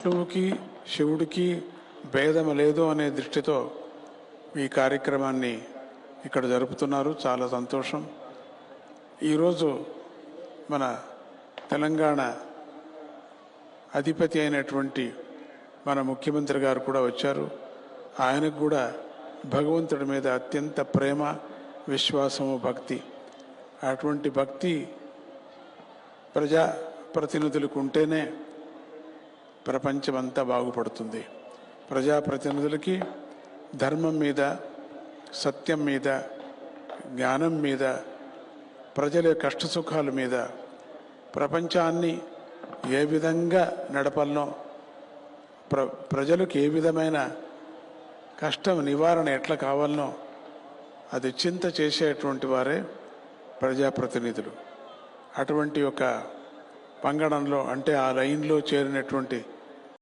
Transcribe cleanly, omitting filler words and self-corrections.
విష్ణువుకి శివుడికి భేదం లేదు అనే దృష్టితో ఈ కార్యక్రమాన్ని ఇక్కడ జరుపుతున్నారు. చాలా సంతోషం. ఈరోజు మన తెలంగాణ అధిపతి అయినటువంటి మన ముఖ్యమంత్రి గారు కూడా వచ్చారు. ఆయనకు కూడా భగవంతుడి మీద అత్యంత ప్రేమ, విశ్వాసము, భక్తి. అటువంటి భక్తి ప్రజాప్రతినిధులకు ఉంటేనే ప్రపంచమంతా బాగుపడుతుంది. ప్రజాప్రతినిధులకి ధర్మం మీద, సత్యం మీద, జ్ఞానం మీద, ప్రజల కష్టసుఖాల మీద, ప్రపంచాన్ని ఏ విధంగా నడపాలనో, ప్రజలకు ఏ విధమైన కష్టం నివారణ ఎట్లా కావాలనో అది చింత చేసేటువంటి వారే ప్రజాప్రతినిధులు. అటువంటి ఒక పంగడంలో, అంటే ఆ లైన్లో చేరినటువంటి